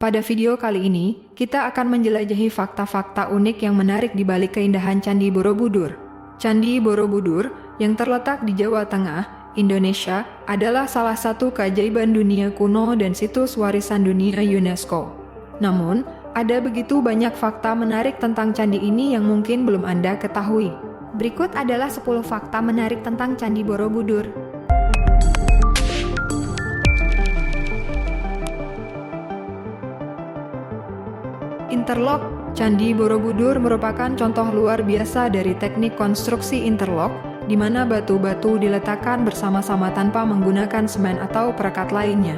Pada video kali ini, kita akan menjelajahi fakta-fakta unik yang menarik di balik keindahan Candi Borobudur. Candi Borobudur, yang terletak di Jawa Tengah, Indonesia, adalah salah satu keajaiban dunia kuno dan situs warisan dunia UNESCO. Namun, ada begitu banyak fakta menarik tentang candi ini yang mungkin belum Anda ketahui. Berikut adalah 10 fakta menarik tentang Candi Borobudur. Interlock. Candi Borobudur merupakan contoh luar biasa dari teknik konstruksi interlock, di mana batu-batu diletakkan bersama-sama tanpa menggunakan semen atau perekat lainnya.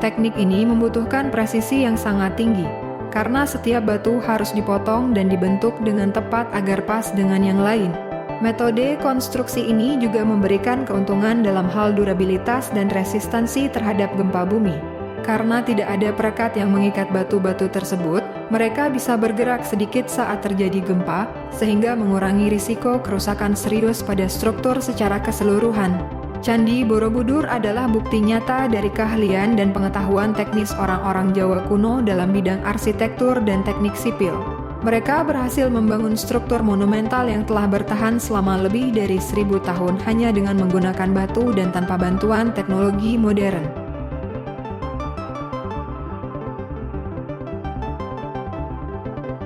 Teknik ini membutuhkan presisi yang sangat tinggi, karena setiap batu harus dipotong dan dibentuk dengan tepat agar pas dengan yang lain. Metode konstruksi ini juga memberikan keuntungan dalam hal durabilitas dan resistansi terhadap gempa bumi. Karena tidak ada perekat yang mengikat batu-batu tersebut, mereka bisa bergerak sedikit saat terjadi gempa, sehingga mengurangi risiko kerusakan serius pada struktur secara keseluruhan. Candi Borobudur adalah bukti nyata dari keahlian dan pengetahuan teknis orang-orang Jawa kuno dalam bidang arsitektur dan teknik sipil. Mereka berhasil membangun struktur monumental yang telah bertahan selama lebih dari 1000 tahun hanya dengan menggunakan batu dan tanpa bantuan teknologi modern.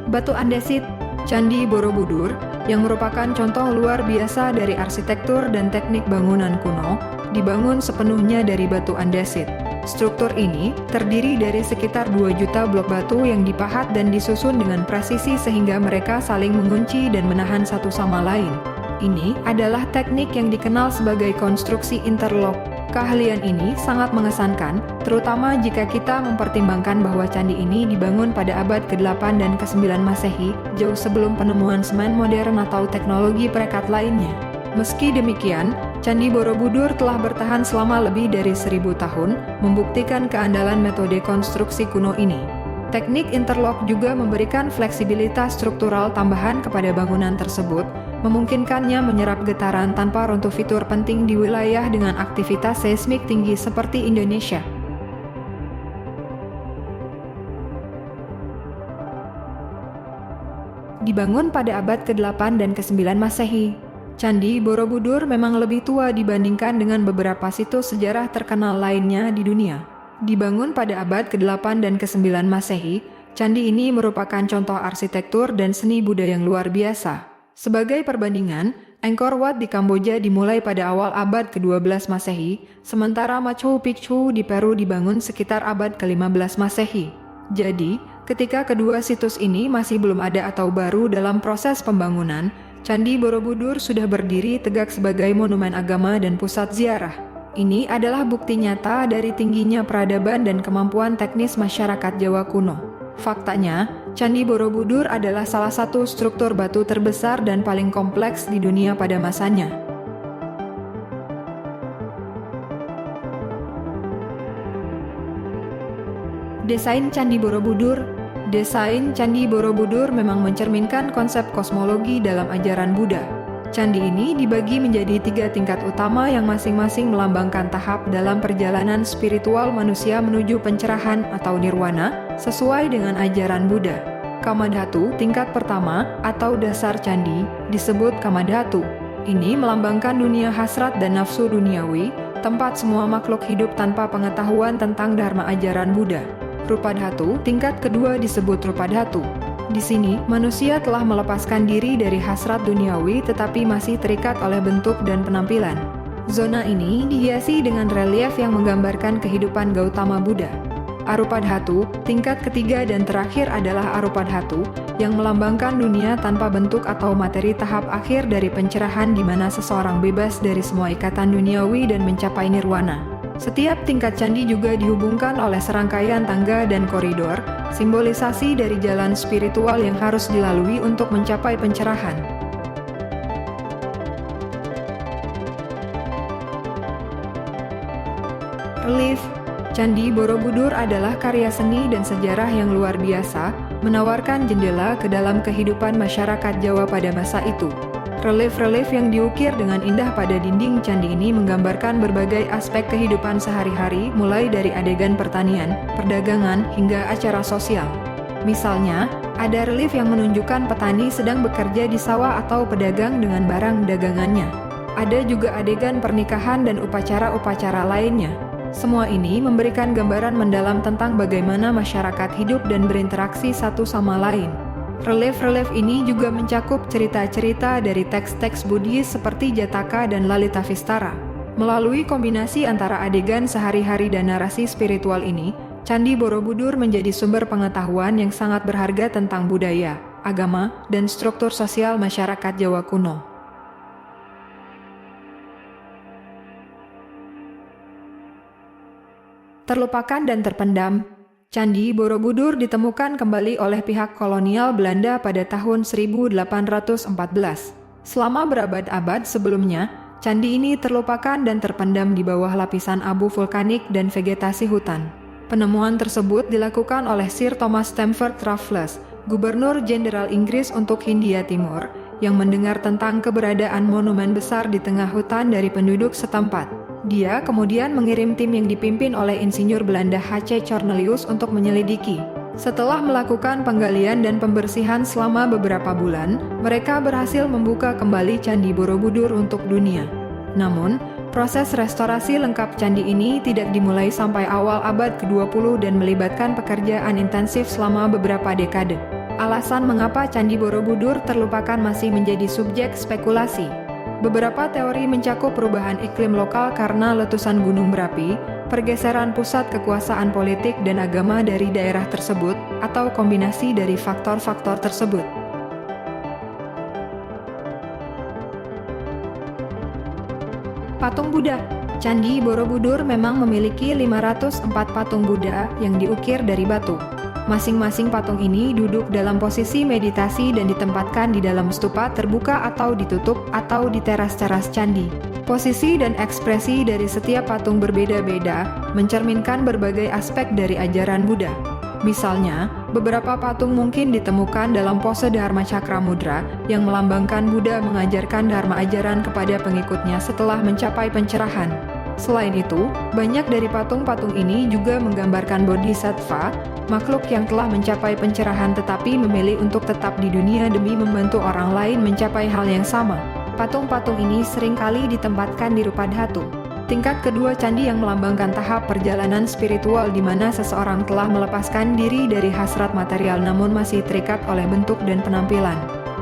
Batu andesit. Candi Borobudur, yang merupakan contoh luar biasa dari arsitektur dan teknik bangunan kuno, dibangun sepenuhnya dari batu andesit. Struktur ini terdiri dari sekitar 2 juta blok batu yang dipahat dan disusun dengan presisi sehingga mereka saling mengunci dan menahan satu sama lain. Ini adalah teknik yang dikenal sebagai konstruksi interlock. Keahlian ini sangat mengesankan, terutama jika kita mempertimbangkan bahwa candi ini dibangun pada abad ke-8 dan ke-9 Masehi, jauh sebelum penemuan semen modern atau teknologi perekat lainnya. Meski demikian, Candi Borobudur telah bertahan selama lebih dari 1000 tahun, membuktikan keandalan metode konstruksi kuno ini. Teknik interlock juga memberikan fleksibilitas struktural tambahan kepada bangunan tersebut, memungkinkannya menyerap getaran tanpa runtuh, fitur penting di wilayah dengan aktivitas seismik tinggi seperti Indonesia. Dibangun pada abad ke-8 dan ke-9 Masehi, Candi Borobudur memang lebih tua dibandingkan dengan beberapa situs sejarah terkenal lainnya di dunia. Dibangun pada abad ke-8 dan ke-9 Masehi, candi ini merupakan contoh arsitektur dan seni budaya yang luar biasa. Sebagai perbandingan, Angkor Wat di Kamboja dimulai pada awal abad ke-12 Masehi, sementara Machu Picchu di Peru dibangun sekitar abad ke-15 Masehi. Jadi, ketika kedua situs ini masih belum ada atau baru dalam proses pembangunan, Candi Borobudur sudah berdiri tegak sebagai monumen agama dan pusat ziarah. Ini adalah bukti nyata dari tingginya peradaban dan kemampuan teknis masyarakat Jawa kuno. Faktanya, Candi Borobudur adalah salah satu struktur batu terbesar dan paling kompleks di dunia pada masanya. Desain Candi Borobudur. Desain Candi Borobudur memang mencerminkan konsep kosmologi dalam ajaran Buddha. Candi ini dibagi menjadi 3 tingkat utama yang masing-masing melambangkan tahap dalam perjalanan spiritual manusia menuju pencerahan atau nirwana, sesuai dengan ajaran Buddha. Kamadhatu tingkat pertama atau dasar candi disebut Kamadhatu. Ini melambangkan dunia hasrat dan nafsu duniawi, tempat semua makhluk hidup tanpa pengetahuan tentang dharma ajaran Buddha. Rupadhatu tingkat kedua disebut Rupadhatu. Di sini, manusia telah melepaskan diri dari hasrat duniawi tetapi masih terikat oleh bentuk dan penampilan. Zona ini dihiasi dengan relief yang menggambarkan kehidupan Gautama Buddha. Arupadhatu, tingkat ketiga dan terakhir adalah Arupadhatu, yang melambangkan dunia tanpa bentuk atau materi, tahap akhir dari pencerahan di mana seseorang bebas dari semua ikatan duniawi dan mencapai nirwana. Setiap tingkat candi juga dihubungkan oleh serangkaian tangga dan koridor, simbolisasi dari jalan spiritual yang harus dilalui untuk mencapai pencerahan. Relief. Candi Borobudur adalah karya seni dan sejarah yang luar biasa, menawarkan jendela ke dalam kehidupan masyarakat Jawa pada masa itu. Relief-relief yang diukir dengan indah pada dinding candi ini menggambarkan berbagai aspek kehidupan sehari-hari, mulai dari adegan pertanian, perdagangan, hingga acara sosial. Misalnya, ada relief yang menunjukkan petani sedang bekerja di sawah atau pedagang dengan barang dagangannya. Ada juga adegan pernikahan dan upacara-upacara lainnya. Semua ini memberikan gambaran mendalam tentang bagaimana masyarakat hidup dan berinteraksi satu sama lain. Relief-relief ini juga mencakup cerita-cerita dari teks-teks Buddhis seperti Jataka dan Lalitavistara. Melalui kombinasi antara adegan sehari-hari dan narasi spiritual ini, Candi Borobudur menjadi sumber pengetahuan yang sangat berharga tentang budaya, agama, dan struktur sosial masyarakat Jawa kuno. Terlupakan dan terpendam, Candi Borobudur ditemukan kembali oleh pihak kolonial Belanda pada tahun 1814. Selama berabad-abad sebelumnya, candi ini terlupakan dan terpendam di bawah lapisan abu vulkanik dan vegetasi hutan. Penemuan tersebut dilakukan oleh Sir Thomas Stamford Raffles, Gubernur Jenderal Inggris untuk Hindia Timur, yang mendengar tentang keberadaan monumen besar di tengah hutan dari penduduk setempat. Dia kemudian mengirim tim yang dipimpin oleh insinyur Belanda H.C. Cornelius untuk menyelidiki. Setelah melakukan penggalian dan pembersihan selama beberapa bulan, mereka berhasil membuka kembali Candi Borobudur untuk dunia. Namun, proses restorasi lengkap candi ini tidak dimulai sampai awal abad ke-20 dan melibatkan pekerjaan intensif selama beberapa dekade. Alasan mengapa Candi Borobudur terlupakan masih menjadi subjek spekulasi. Beberapa teori mencakup perubahan iklim lokal karena letusan gunung berapi, pergeseran pusat kekuasaan politik dan agama dari daerah tersebut, atau kombinasi dari faktor-faktor tersebut. Patung Buddha. Candi Borobudur memang memiliki 504 patung Buddha yang diukir dari batu. Masing-masing patung ini duduk dalam posisi meditasi dan ditempatkan di dalam stupa terbuka atau ditutup atau di teras-teras candi. Posisi dan ekspresi dari setiap patung berbeda-beda, mencerminkan berbagai aspek dari ajaran Buddha. Misalnya, beberapa patung mungkin ditemukan dalam pose Dharma Cakra Mudra yang melambangkan Buddha mengajarkan Dharma ajaran kepada pengikutnya setelah mencapai pencerahan. Selain itu, banyak dari patung-patung ini juga menggambarkan bodhisattva, makhluk yang telah mencapai pencerahan tetapi memilih untuk tetap di dunia demi membantu orang lain mencapai hal yang sama. Patung-patung ini seringkali ditempatkan di Rupadhatu, tingkat kedua candi yang melambangkan tahap perjalanan spiritual di mana seseorang telah melepaskan diri dari hasrat material namun masih terikat oleh bentuk dan penampilan.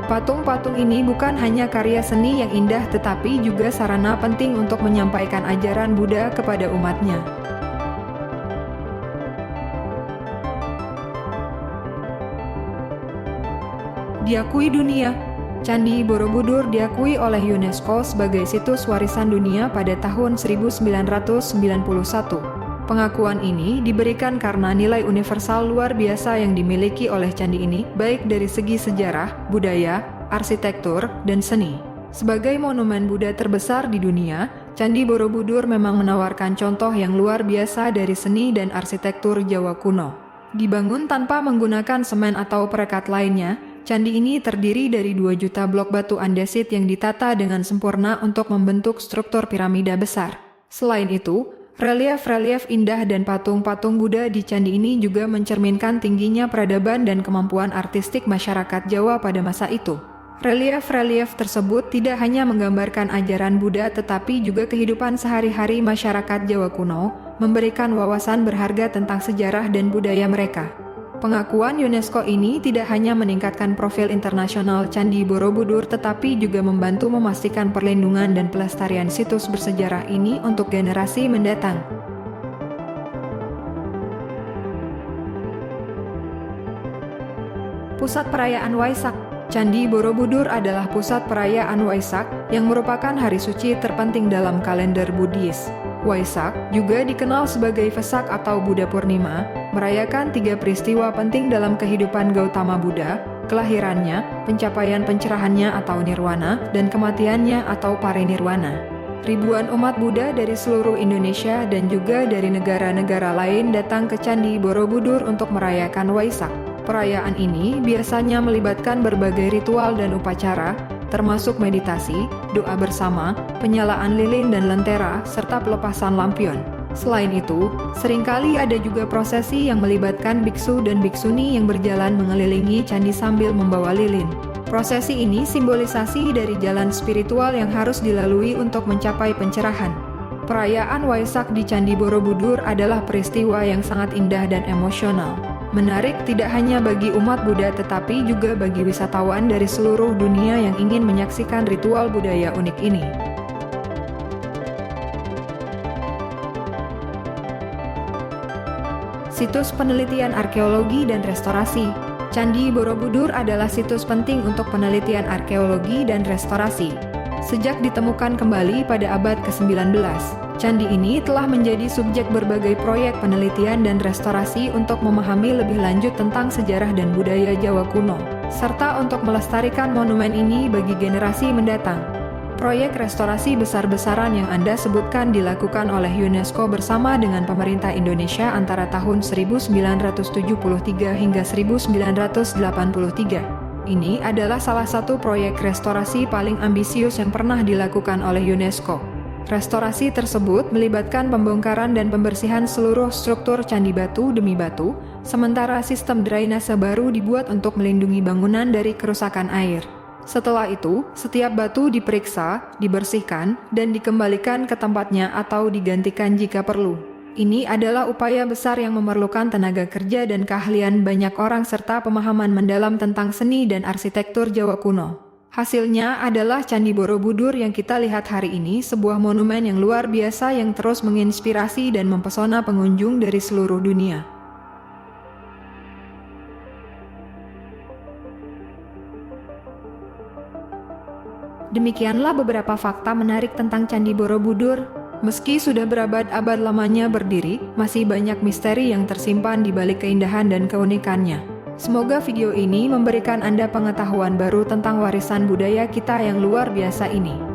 Patung-patung ini bukan hanya karya seni yang indah tetapi juga sarana penting untuk menyampaikan ajaran Buddha kepada umatnya. Diakui dunia. Candi Borobudur diakui oleh UNESCO sebagai situs warisan dunia pada tahun 1991. Pengakuan ini diberikan karena nilai universal luar biasa yang dimiliki oleh candi ini, baik dari segi sejarah, budaya, arsitektur, dan seni. Sebagai monumen Buddha terbesar di dunia, Candi Borobudur memang menawarkan contoh yang luar biasa dari seni dan arsitektur Jawa kuno. Dibangun tanpa menggunakan semen atau perekat lainnya, candi ini terdiri dari 2 juta blok batu andesit yang ditata dengan sempurna untuk membentuk struktur piramida besar. Selain itu, relief-relief indah dan patung-patung Buddha di candi ini juga mencerminkan tingginya peradaban dan kemampuan artistik masyarakat Jawa pada masa itu. Relief-relief tersebut tidak hanya menggambarkan ajaran Buddha tetapi juga kehidupan sehari-hari masyarakat Jawa kuno, memberikan wawasan berharga tentang sejarah dan budaya mereka. Pengakuan UNESCO ini tidak hanya meningkatkan profil internasional Candi Borobudur tetapi juga membantu memastikan perlindungan dan pelestarian situs bersejarah ini untuk generasi mendatang. Pusat perayaan Waisak. Candi Borobudur adalah pusat perayaan Waisak yang merupakan hari suci terpenting dalam kalender Buddhis. Waisak juga dikenal sebagai Vesak atau Buddha Purnima, merayakan 3 peristiwa penting dalam kehidupan Gautama Buddha, kelahirannya, pencapaian pencerahannya atau nirwana, dan kematiannya atau parinirwana. Ribuan umat Buddha dari seluruh Indonesia dan juga dari negara-negara lain datang ke Candi Borobudur untuk merayakan Waisak. Perayaan ini biasanya melibatkan berbagai ritual dan upacara, termasuk meditasi, doa bersama, penyalaan lilin dan lentera, serta pelepasan lampion. Selain itu, seringkali ada juga prosesi yang melibatkan biksu dan biksuni yang berjalan mengelilingi candi sambil membawa lilin. Prosesi ini simbolisasi dari jalan spiritual yang harus dilalui untuk mencapai pencerahan. Perayaan Waisak di Candi Borobudur adalah peristiwa yang sangat indah dan emosional. Menarik tidak hanya bagi umat Buddha tetapi juga bagi wisatawan dari seluruh dunia yang ingin menyaksikan ritual budaya unik ini. Situs penelitian arkeologi dan restorasi. Candi Borobudur adalah situs penting untuk penelitian arkeologi dan restorasi. Sejak ditemukan kembali pada abad ke-19, candi ini telah menjadi subjek berbagai proyek penelitian dan restorasi untuk memahami lebih lanjut tentang sejarah dan budaya Jawa kuno, serta untuk melestarikan monumen ini bagi generasi mendatang. Proyek restorasi besar-besaran yang Anda sebutkan dilakukan oleh UNESCO bersama dengan pemerintah Indonesia antara tahun 1973 hingga 1983. Ini adalah salah satu proyek restorasi paling ambisius yang pernah dilakukan oleh UNESCO. Restorasi tersebut melibatkan pembongkaran dan pembersihan seluruh struktur candi batu demi batu, sementara sistem drainase baru dibuat untuk melindungi bangunan dari kerusakan air. Setelah itu, setiap batu diperiksa, dibersihkan, dan dikembalikan ke tempatnya atau digantikan jika perlu. Ini adalah upaya besar yang memerlukan tenaga kerja dan keahlian banyak orang serta pemahaman mendalam tentang seni dan arsitektur Jawa kuno. Hasilnya adalah Candi Borobudur yang kita lihat hari ini, sebuah monumen yang luar biasa yang terus menginspirasi dan mempesona pengunjung dari seluruh dunia. Demikianlah beberapa fakta menarik tentang Candi Borobudur. Meski sudah berabad-abad lamanya berdiri, masih banyak misteri yang tersimpan di balik keindahan dan keunikannya. Semoga video ini memberikan Anda pengetahuan baru tentang warisan budaya kita yang luar biasa ini.